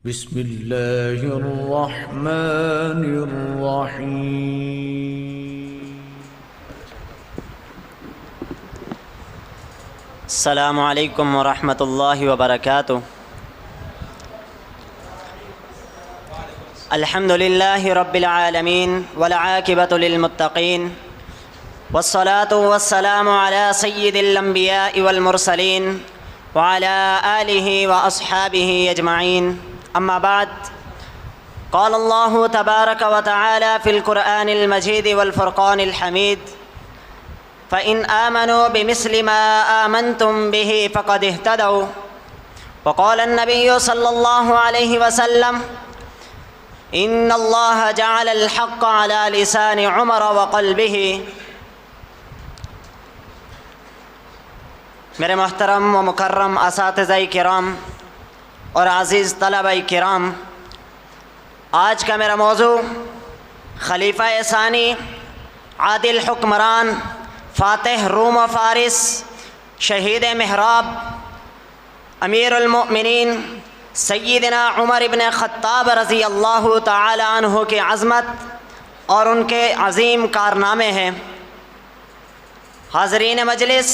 بسم الله الرحمن الرحيم. السلام علیکم ورحمۃ اللہ وبرکاتہ. الحمد للہ رب العالمین والعاقبۃ للمتقین والصلاة والسلام علی سید الانبیاء والمرسلین وعلی آلہ واصحابہ اجمعین. اما بعد، قال اللہ تبارک وتعالی فی القرآن المجید والفرقان الحمید: فإن آمنوا بمثل ما آمنتم به فقد اهتدوا. وقال النبي صلى الله عليه وسلم: إن الله جعل الحق على لسان عمر وقلبه. میرے محترم و مکرم اساتذہ کرام اور عزیز طلبہ کرام، آج کا میرا موضوع خلیفہ ثانی، عادل حکمران، فاتح روم و فارس، شہید محراب، امیر المؤمنین سیدنا عمر بن خطاب رضی اللہ تعالی عنہ کی عظمت اور ان کے عظیم کارنامے ہیں. حاضرین مجلس،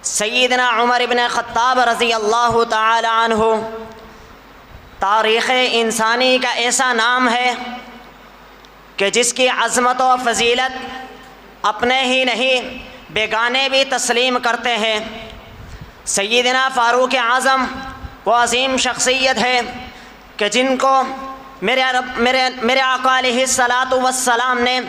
سیدنا عمر بن خطاب رضی اللہ تعالی عنہ تاریخ انسانی کا ایسا نام ہے کہ جس کی عظمت و فضیلت اپنے ہی نہیں بیگانے بھی تسلیم کرتے ہیں. سیدنا فاروق اعظم وہ عظیم شخصیت ہے کہ جن کو میرے آقا علیہ الصلاۃ والسلام نے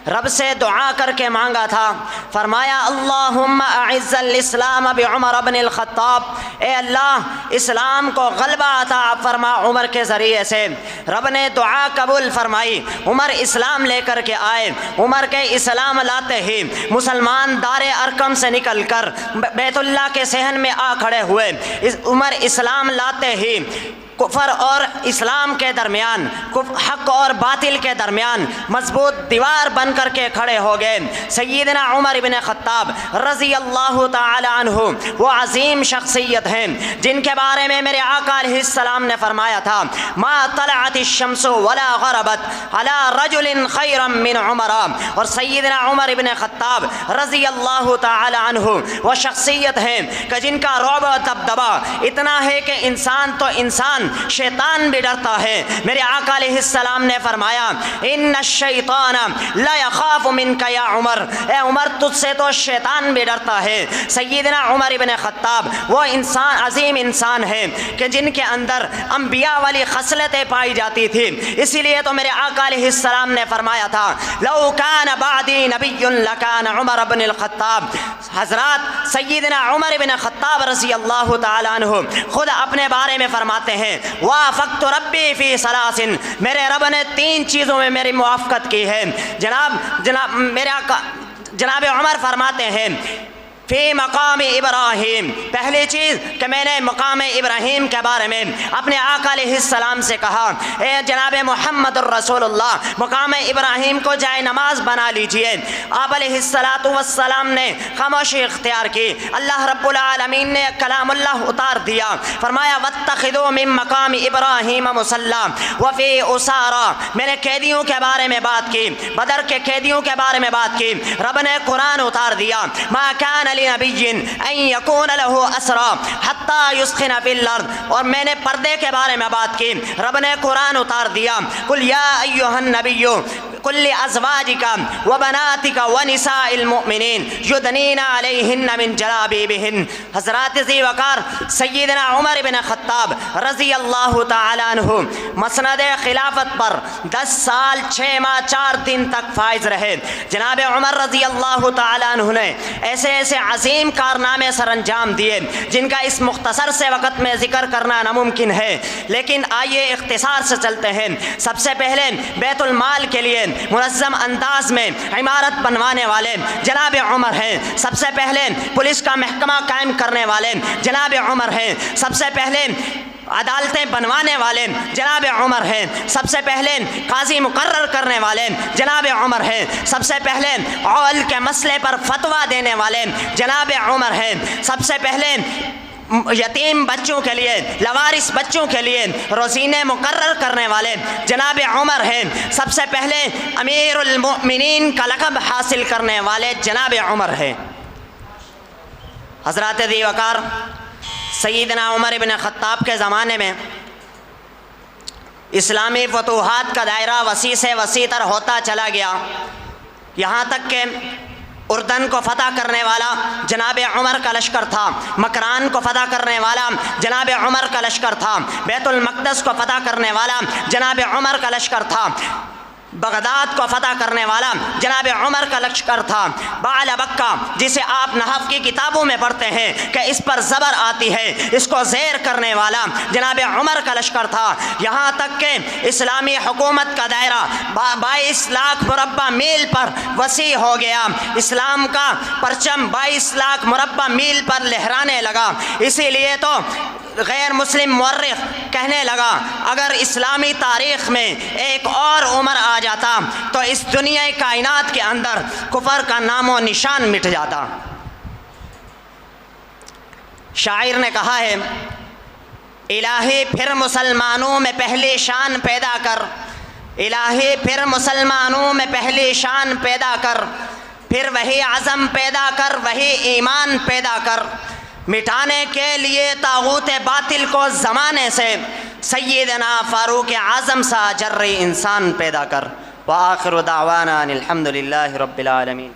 رب سے دعا کر کے مانگا تھا. فرمایا: اللہم اعز الاسلام بعمر بن الخطاب، اے اللہ اسلام کو غلبہ عطا فرما عمر کے ذریعے سے. رب نے دعا قبول فرمائی، عمر اسلام لے کر کے آئے. عمر کے اسلام لاتے ہی مسلمان دار ارقم سے نکل کر بیت اللہ کے صحن میں آ کھڑے ہوئے. عمر اسلام لاتے ہی کفر اور اسلام کے درمیان، حق اور باطل کے درمیان مضبوط دیوار بن کر کے کھڑے ہو گئے. سیدنا عمر بن خطاب رضی اللہ تعالی عنہ وہ عظیم شخصیت ہیں جن کے بارے میں میرے آقا علیہ السلام نے فرمایا تھا: ما طلعت الشمس ولا غربت على رجل خیرا من عمر. اور سیدنا عمر بن خطاب رضی اللہ تعالی عنہ وہ شخصیت ہیں کہ جن کا رعب و دبدبا اتنا ہے کہ انسان تو انسان، شیطان بھی ڈرتا ہے. میرے آقا علیہ السلام نے فرمایا: ان الشیطان لا یخاف منک یا عمر، اے عمر تجھ سے تو شیطان بھی ڈرتا ہے. سیدنا عمر بن خطاب وہ انسان، عظیم انسان ہیں کہ جن کے اندر انبیاء والی خصلتیں پائی جاتی تھی. اسی لیے تو میرے آقا علیہ السلام نے فرمایا تھا: لو کان بعدی نبی لکان عمر بن الخطاب. حضرات سیدنا عمر بن خطاب رضی اللہ تعالی عنہ خود اپنے بارے میں فرماتے ہیں: وافقت ربی فی ثلاث، میرے رب نے 3 چیزوں میں میری موافقت کی ہے. جناب عمر فرماتے ہیں: فی مقام ابراہیم، پہلی چیز کہ میں نے مقام ابراہیم کے بارے میں اپنے آقا علیہ السلام سے کہا: اے جناب محمد الرسول اللہ، مقام ابراہیم کو جائے نماز بنا لیجئے. آپ علیہ السلام نے خاموشی اختیار کی. اللہ رب العالمین نے کلام اللہ اتار دیا. فرمایا: واتخذوا من مقام ابراہیم مصلی وفی اسارا. میں نے قیدیوں کے بارے میں بات کی، بدر کے قیدیوں کے بارے میں بات کی. رب نے قرآن اتار دیا: ما کان لنبی ان یکون له اسرا حتی یسخن فی الارض. اور میں نے پردے کے بارے میں بات کی. رب نے قرآن اتار دیا: قل یا ایھا النبی قل لازواجک وبناتک ونساء المؤمنین یدنین علیہن من جلابیبہن. حضرات ذی وقار سیدنا عمر بن خطاب رضی اللہ تعالی عنہ مسند خلافت پر 10 سال 6 ماہ 4 دن تک فائز رہے. جناب عمر رضی اللہ تعالی عنہ نے ایسے ایسے عظیم کارنامے سر انجام دیے جن کا اس مختصر سے وقت میں ذکر کرنا ناممکن ہے، لیکن آئیے اختصار سے چلتے ہیں. سب سے پہلے بیت المال کے لیے منظم انداز میں عمارت بنوانے والے جناب عمر ہیں. سب سے پہلے پولیس کا محکمہ قائم کرنے والے جناب عمر ہیں. سب سے پہلے عدالتیں بنوانے والے جناب عمر ہیں. سب سے پہلے قاضی مقرر کرنے والے جناب عمر ہیں. سب سے پہلے عول کے مسئلے پر فتویٰ دینے والے جناب عمر ہیں. سب سے پہلے یتیم بچوں کے لیے، لوارث بچوں کے لیے روزینے مقرر کرنے والے جناب عمر ہیں۔ سب سے پہلے امیر المؤمنین کا لقب حاصل کرنے والے جناب عمر ہیں۔ حضرات ذی وقار، سیدنا عمر بن خطاب کے زمانے میں اسلامی فتوحات کا دائرہ وسیع سے وسیع تر ہوتا چلا گیا، یہاں تک کہ اردن کو فتح کرنے والا جناب عمر کا لشکر تھا، مکران کو فتح کرنے والا جناب عمر کا لشکر تھا، بیت المقدس کو فتح کرنے والا جناب عمر کا لشکر تھا، بغداد کو فتح کرنے والا جناب عمر کا لشکر تھا، بعل بکہ جسے آپ نحو کی کتابوں میں پڑھتے ہیں کہ اس پر زبر آتی ہے، اس کو زیر کرنے والا جناب عمر کا لشکر تھا، یہاں تک کہ اسلامی حکومت کا دائرہ 22 لاکھ مربع میل پر وسیع ہو گیا، اسلام کا پرچم 22 لاکھ مربع میل پر لہرانے لگا۔ اسی لیے تو غیر مسلم مورخ کہنے لگا اگر اسلامی تاریخ میں ایک اور عمر آ جاتا تو اس دنیا کائنات کے اندر کفر کا نام و نشان مٹ جاتا۔ شاعر نے کہا ہے الہی پھر مسلمانوں میں پہلی شان پیدا کر، الہی پھر مسلمانوں میں پہلی شان پیدا کر، پھر وہی عزم پیدا کر، وہی ایمان پیدا کر، مٹانے کے لیے طاغوت باطل کو زمانے سے سیدنا فاروق اعظم سا جرّی انسان پیدا کر۔ وآخر دعوانا الحمد للہ رب العالمین۔